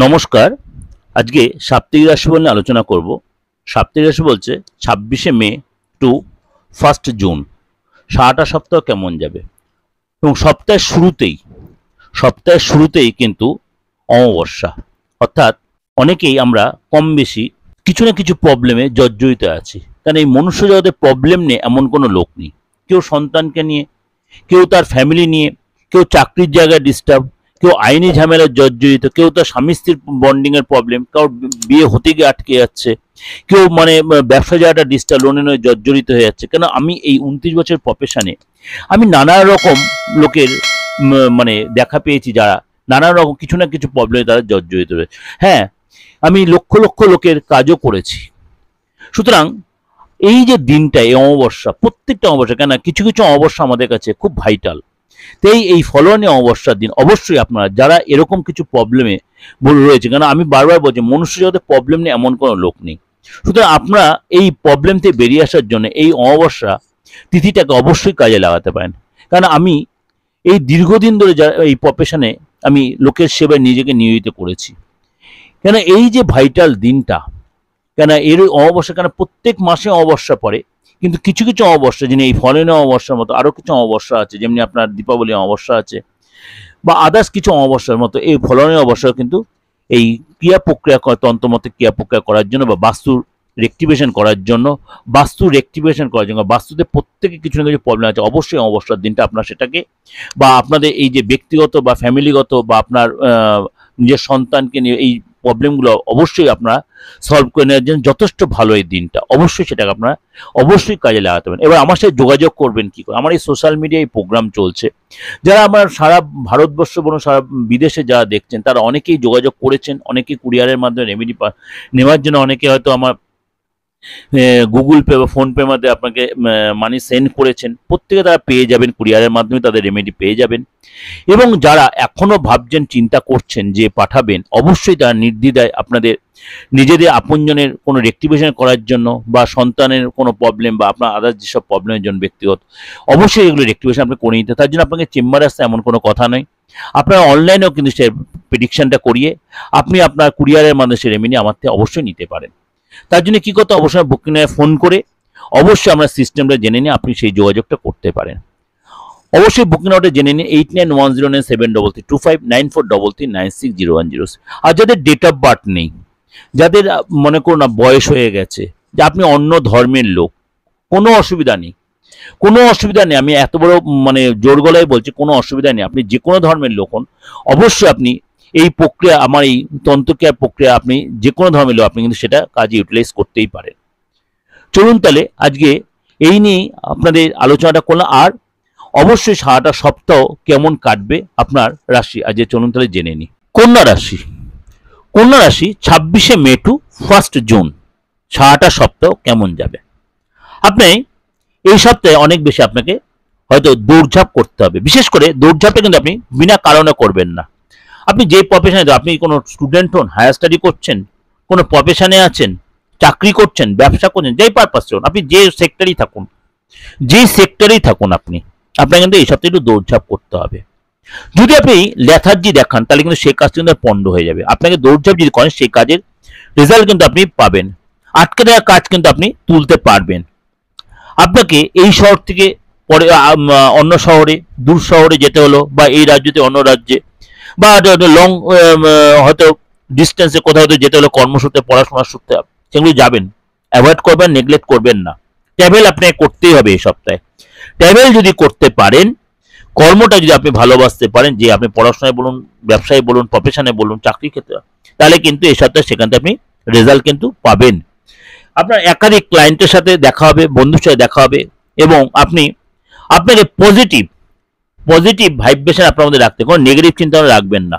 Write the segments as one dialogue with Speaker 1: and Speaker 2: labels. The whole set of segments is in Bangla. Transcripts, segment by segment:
Speaker 1: নমস্কার। আজকে সাপ্তাহিক রাশিফল নিয়ে আলোচনা করব। সাপ্তাহিক রাশি বলছে 26শে মে টু 1 জুন সারাটা সপ্তাহ কেমন যাবে। এবং সপ্তাহের শুরুতেই কিন্তু অমাবস্যা, অর্থাৎ অনেকেই আমরা কম বেশি কিছু না কিছু প্রবলেমে জর্জরিত আছি। কারণ এই মনুষ্য জগতে প্রবলেম নিয়ে এমন কোনো লোক নেই। কেউ সন্তানকে নিয়ে, কেউ তার ফ্যামিলি নিয়ে, কেউ চাকরির জায়গায় ডিস্টার্ব, কেউ আইনি ঝামেলায় জর্জরিত, কেউ তার স্বামী স্ত্রীর বন্ডিংয়ের প্রবলেম, কারোর বিয়ে হতে গিয়ে আটকে যাচ্ছে, কেউ ব্যবসা জায়গাটা ডিস্টার্ব, লোনে নয় জর্জরিত হয়ে যাচ্ছে। কেন আমি এই 29 বছর প্রফেশনে আমি নানা রকম লোকের দেখা পেয়েছি, যারা নানা রকম কিছু না কিছু প্রবলেমে তারা জর্জরিত রয়েছে। হ্যাঁ, আমি লক্ষ লক্ষ লোকের কাজও করেছি। সুতরাং এই যে দিনটা, এই অমাবস্যা, প্রত্যেকটা অমাবস্যা, কেন কিছু কিছু অমাবস্যা আমাদের কাছে খুব ভাইটাল। তাই এই ফলনীয় অমাবস্যার দিন অবশ্যই আপনারা যারা এরকম কিছু প্রবলেমে রয়েছে, কেন আমি বারবার বলছি মনুষ্য জগতে প্রবলেম নেই এমন কোনো লোক নেই। সুতরাং আপনারা এই প্রবলেম থেকে বেরিয়ে আসার জন্য এই অমাবস্যা তিথিটাকে অবশ্যই কাজে লাগাতে পারেন। কারণ আমি এই দীর্ঘদিন ধরে এই প্রফেশনে আমি লোকের সেবায় নিজেকে নিয়োজিত করেছি। কেন এই যে ভাইটাল দিনটা, কেন এর অমাবস্যা, কেন প্রত্যেক মাসে অমাবস্যা পড়ে, কিন্তু কিছু কিছু অমাবস্যা, যিনি এই ফলনীয় অমাবস্যার মতো আরও কিছু অমাবস্যা আছে, যেমনি আপনার দীপাবলি অমাবস্যা আছে বা আদার্স কিছু অমাবস্যার মতো এই ফলনীয় অমাবস্যা কিন্তু এই ক্রিয়া প্রক্রিয়া তন্ত্রমতে ক্রিয়া প্রক্রিয়া করার জন্য বা বাস্তুর রেক্টিভেশন করার জন্য, বাস্তুতে প্রত্যেকে কিছু না কিছু প্রবলেম আছে। অবশ্যই অমাবস্যার দিনটা আপনার সেটাকে বা আপনাদের এই যে ব্যক্তিগত বা ফ্যামিলিগত বা আপনার নিজের সন্তানকে নিয়ে এই প্রবলেমগুলো অবশ্যই আপনারা সলভ করে নেওয়ার জন্য যথেষ্ট ভালো এই দিনটা। অবশ্যই সেটাকে আপনারা অবশ্যই কাজে লাগাতে পারেন। এবার আমার সাথে যোগাযোগ করবেন কী করে? আমার এই সোশ্যাল মিডিয়ায় প্রোগ্রাম চলছে, যারা আমার সারা ভারতবর্ষ বলুন সারা বিদেশে যারা দেখছেন তারা অনেকেই যোগাযোগ করেছেন, অনেকেই কুরিয়ারের মাধ্যমে রেমেডি নেওয়ার জন্য অনেকে হয়তো আমার গুগল পে বা ফোনপের মাধ্যমে আপনাকে মানি সেন্ড করেছেন। প্রত্যেকে তারা পেয়ে যাবেন, কুরিয়ারের মাধ্যমে তাদের রেমেডি পেয়ে যাবেন। এবং যারা এখনও ভাবছেন, চিন্তা করছেন যে পাঠাবেন, অবশ্যই তারা নির্দ্বিধায় আপনাদের নিজেদের আপনজনের কোনো রেক্টিভেশন করার জন্য বা সন্তানের কোনো প্রবলেম বা আপনার আদার্স যেসব প্রবলেমের জন্য ব্যক্তিগত, অবশ্যই এগুলো রেক্টিভেশন আপনি করে নিতে। তার জন্য আপনাকে চেম্বারে আসতে এমন কোনো কথা নয়। আপনারা অনলাইনেও কিন্তু সে প্রেডিকশনটা করিয়ে আপনি আপনার কুরিয়ারের মাধ্যমে সে রেমেডি আমার থেকে অবশ্যই নিতে পারেন। তার জন্য কী করতে, অবশ্যই বুকিংয়ে ফোন করে অবশ্যই আমরা সিস্টেমটা জেনে নিয়ে আপনি সেই যোগাযোগটা করতে পারেন। অবশ্যই বুকিং নাম্বারটা জেনে নিন 8910973325 9433960106। আর যাদের ডেট অফ বার্থ নেই, যাদের মনে করুন না বয়স হয়ে গেছে, যে আপনি অন্য ধর্মের লোক, কোনো অসুবিধা নেই, কোনো অসুবিধা নেই। আমি এত বড় জোর গলায় বলছি, কোনো অসুবিধা নেই। আপনি যে কোনো ধর্মের লোক হন, অবশ্যই আপনি এই প্রক্রিয়া, আমার এই তন্ত্রক্রিয়ার প্রক্রিয়া, আপনি যে কোনো ধর্মের লোক আপনি কিন্তু সেটা কাজে ইউটিলাইজ করতেই পারেন। চলুন তাহলে আজকে এই নিয়ে আপনাদের আলোচনাটা করলাম। আর অবশ্যই সারাটা সপ্তাহ কেমন কাটবে আপনার রাশি আজকে চলুন তাহলে জেনে নিই। কন্যা রাশি 26শে মে টু 1 জুন সারাটা সপ্তাহ কেমন যাবে। আপনি এই সপ্তাহে অনেক বেশি আপনাকে হয়তো দৌড়ঝাঁপ করতে হবে। বিশেষ করে দৌড়ঝাঁপটা কিন্তু আপনি বিনা কারণে করবেন না। আপনি যে প্রফেশনে, আপনি কোনো স্টুডেন্ট হন, হায়ার স্টাডি করছেন, কোনো প্রফেশনে আছেন, চাকরি করছেন, ব্যবসা করছেন, যেই পারপাস হন, আপনি যে সেক্টরেই থাকুন, আপনাকে কিন্তু এই সপ্তাহে একটু দৌড়ঝাঁপ করতে হবে। যদি আপনি লেথার্জি দেখান তাহলে কিন্তু সেই কাজ কিন্তু পণ্ড হয়ে যাবে। আপনাকে দৌড়ঝাঁপ যদি করেন সেই কাজের রেজাল্ট কিন্তু আপনি পাবেন, আটকে দেওয়া কাজ কিন্তু আপনি তুলতে পারবেন। আপনাকে এই শহর থেকে পরে অন্য শহরে, দূর শহরে যেতে হলো, বা এই রাজ্যতে অন্য রাজ্যে, বা লং হয়তো ডিস্টেন্সে কোথাও হয়তো যেতে হলো কর্মসূত্রে, পড়াশোনার সূত্রে, সেগুলো যাবেন। অ্যাভয়েড করবেন, নেগলেক্ট করবেন না। ট্রাভেল আপনাকে করতেই হবে এই সপ্তাহে। ট্রাভেল যদি করতে পারেন, কর্মটা যদি আপনি ভালোবাসতে পারেন, যে আপনি পড়াশোনায় বলুন, ব্যবসায় বলুন, প্রফেশনে বলুন, চাকরি ক্ষেত্রে, তাহলে কিন্তু এই সপ্তাহে সেখান থেকে আপনি রেজাল্ট কিন্তু পাবেন। আপনার একাধিক ক্লায়েন্টের সাথে দেখা হবে, বন্ধুর সাথে দেখা হবে, এবং আপনাকে পজিটিভ ভাইব্রেশন আপনার মধ্যে রাখতে, কোনো নেগেটিভ চিন্তা রাখবেন না।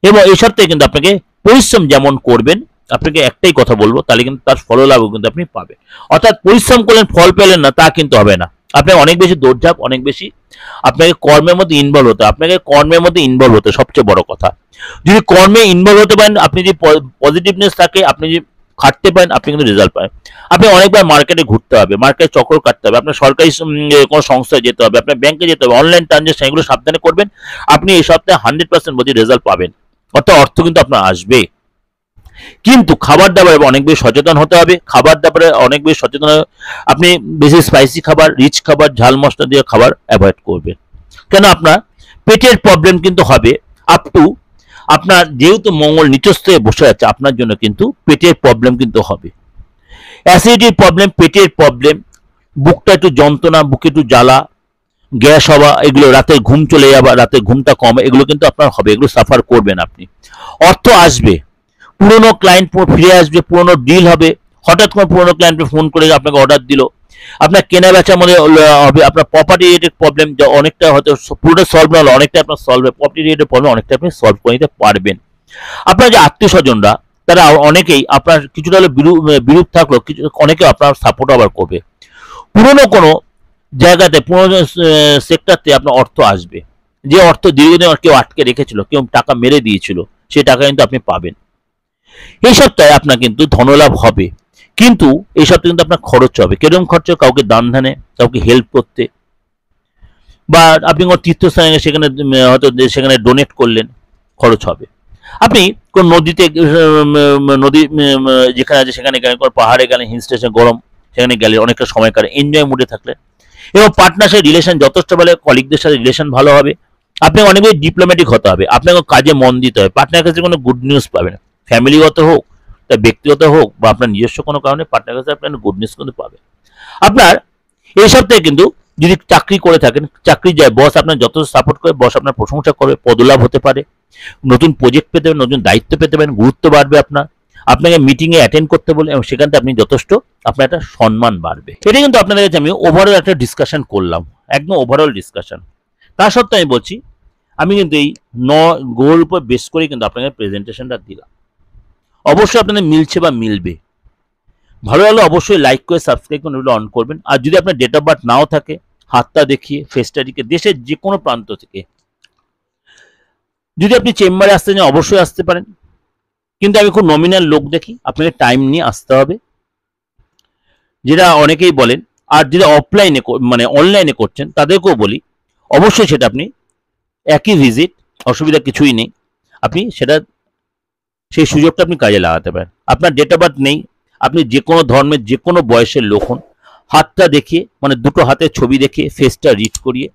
Speaker 1: এবং এই সপ্তাহে কিন্তু আপনাকে পরিশ্রম যেমন করবেন, আপনাকে একটাই কথা বলবো, তাহলে কিন্তু তার ফললাভও কিন্তু আপনি পাবেন। অর্থাৎ পরিশ্রম করলেন ফল পেলেন না, তা কিন্তু হবে না। আপনাকে অনেক বেশি দৌড়ঝাঁপ, অনেক বেশি আপনাকে কর্মের মধ্যে ইনভলভ হতে সবচেয়ে বড় কথা। যদি কর্মে ইনভলভ হতে পারেন, আপনি যদি পজিটিভনেস থাকে, আপনি যদি খাটতে পারেন, আপনি কিন্তু রেজাল্ট পাবেন। আপনি অনেকবার মার্কেটে ঘুরতে হবে, মার্কেটে চক্র কাটতে হবে, আপনার সরকারি কোনো সংস্থায় যেতে হবে, আপনার ব্যাংকে যেতে হবে, অনলাইন ট্রানজাকশন এগুলো সাবধানে করবেন। আপনি এই সপ্তাহে 100% রেজাল্ট পাবেন। অর্থাৎ অর্থ কিন্তু আপনার আসবে। কিন্তু খাবার দাবারে অনেক বেশি সচেতন হতে হবে। খাবার দাবারে অনেক বেশি সচেতন আপনি বেশি স্পাইসি খাবার, রিচ খাবার, ঝাল মশলা দিয়ে খাবার অ্যাভয়েড করবেন। কেন আপনার পেটের প্রবলেম কিন্তু হবে। আপ টু আপনার যেহেতু মঙ্গল নিচস্থ হয়ে বসে আছে, আপনার জন্য কিন্তু পেটের প্রবলেম কিন্তু হবে। অ্যাসিডিটির প্রবলেম, পেটের প্রবলেম, বুকটা একটু যন্ত্রণা, বুকে একটু জ্বালা, গ্যাস হওয়া, এগুলো রাতে ঘুম চলে যাওয়া, রাতে ঘুমটা কম, এগুলো কিন্তু আপনার হবে। এগুলো সাফার করবেন আপনি। অর্থ আসবে, পুরনো ক্লায়েন্ট ফিরে আসবে, পুরনো ডিল হবে। হঠাৎ করে পুরনো ক্লায়েন্ট ফোন করে আপনাকে অর্ডার দিল, আপনার কেনা বেচার মধ্যে হবে। আপনার প্রপার্টি রিলেটেড প্রবলেম যা অনেকটা হয়তো পুরোটা সলভ না হলো, অনেকটা আপনার সলভ হবে। প্রপার্টি রিলেটেড প্রবলেম অনেকটা আপনি সলভ করে নিতে পারবেন। আপনার যে আত্মীয় স্বজনরা, তারা অনেকেই আপনার কিছুটা হলে বিরূপ থাকলেও কিছু অনেকে আপনার সাপোর্ট আবার করবে। পুরনো কোনো জায়গাতে, পুরনো সেক্টরতে আপনার অর্থ আসবে। যে অর্থ দীর্ঘদিন কেউ আটকে রেখেছিল, কেউ টাকা মেরে দিয়েছিল, সেই টাকা কিন্তু আপনি পাবেন। এই সপ্তাহে আপনার কিন্তু ধনলাভ হবে। কিন্তু এই সপ্তাহে কিন্তু আপনার খরচ হবে। কিরকম খরচ? কাউকে দান ধ্যানে, কাউকে হেল্প করতে, বা আপনি কোনো তীর্থস্থানে সেখানে হয়তো সেখানে ডোনেট করলেন, খরচ হবে। আপনি কোন নদীতে, নদী যেখানে আছে সেখানে গেলেন, কোনো পাহাড়ে গেলেন, হিল স্টেশন গরম, সেখানে গেলে অনেকটা সময় কাটে, এনজয় মুডে থাকলেন। এবং পার্টনারশিপ রিলেশন যথেষ্ট ভালো, কলিগদের সাথে রিলেশন ভালো হবে। আপনাকে অনেক বেশি ডিপ্লোম্যাটিক হতে হবে, আপনাকে কাজে মন দিতে হবে। পার্টনার কাছে কোনো গুড নিউজ পাবেন, ফ্যামিলিগত হোক, তা ব্যক্তিগত হোক, বা আপনার নিজস্ব কোনো কারণে পার্টনার কাছে আপনার গুড নিউজ কিন্তু পাবেন। আপনার এই সপ্তাহে কিন্তু যদি চাকরি করে থাকেন, চাকরি যায়, বস আপনার যত সাপোর্ট করে, বস আপনার প্রশংসা করবে, পদলাভ হতে পারে, নতুন প্রজেক্ট পেতে পারেন, নতুন দায়িত্ব পেতে পারেন, গুরুত্ব বাড়বে আপনার, আপনাকে মিটিংয়ে অ্যাটেন্ড করতে বলে, এবং সেখান থেকে আপনি যথেষ্ট আপনার একটা সম্মান বাড়বে। এটা কিন্তু আপনাদের কাছে আমি ওভারঅল একটা ডিসকাশন করলাম, একদম ওভারঅল ডিসকাশন। তা সত্ত্বেও আমি বলছি, আমি কিন্তু এই গোর উপর বেস করে কিন্তু আপনাকে প্রেজেন্টেশনটা দিলাম। অবশ্যই আপনাদের মিলছে বা মিলবে। ভালো লাগলে অবশ্যই লাইক করে সাবস্ক্রাইব করে অন করবেন। আর যদি আপনার ডেট অফ বার্থ নাও থাকে, হাতটা দেখিয়ে, ফেসটা দেখিয়ে, দেশের যে কোনো প্রান্ত থেকে যদি আপনি চেম্বারে আসতে চান, অবশ্যই আসতে পারেন। কিন্তু আমি খুব নমিনাল লোক দেখি, আপনাকে টাইম নিয়ে আসতে হবে, যেটা অনেকেই বলেন। আর যেটা অফলাইনে মানে অনলাইনে করছেন, তাদেরকেও বলি অবশ্যই সেটা আপনি একই ভিজিট, অসুবিধা কিছুই নেই। আপনি সেটা, সেই সুযোগটা আপনি কাজে লাগাতে পারেন। আপনার ডেট অফ বার্থ নেই, আপনি যে কোনো ধর্মের, যে কোনো বয়সের লোক হন, হাতটা দেখিয়ে, মানে দুটো হাতের ছবি দেখিয়ে, ফেসটা রিড করিয়ে,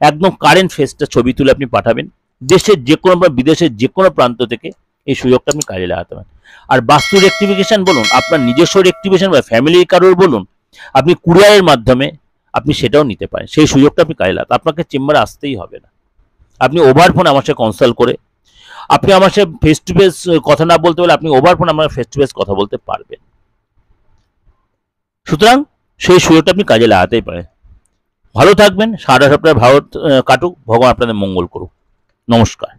Speaker 1: একদম কারেন্ট ফেসটা ছবি তুলে আপনি পাঠাবেন। দেশের যে কোনো বা বিদেশের যে কোনো প্রান্ত থেকে এই সুযোগটা আপনি কাজে লাগাতে পারেন। আর বাস্তু রেক্টিফিকেশন বলুন, আপনার নিজস্ব রেক্টিফিকেশন বা ফ্যামিলির কারোর বলুন, আপনি কুরিয়ারের মাধ্যমে আপনি সেটাও নিতে পারেন। সেই সুযোগটা আপনি কাজে লাগাতে, আপনাকে চেম্বারে আসতেই হবে না। আপনি ওভার ফোন আমার সাথে কনসাল্ট করে, আপনি আমার সাথে ফেস টু ফেস কথা না বলতে পারলে, আপনি ওভার ফোন আমার ফেস টু ফেস কথা বলতে পারবেন। সুতরাং সেই সুযোগটা আপনি কাজে লাগাতেই পারেন। ভালো থাকবেন, সারা সপ্তাহে ভারত কাটুক, ভগবান আপনাদের মঙ্গল করুক। নমস্কার।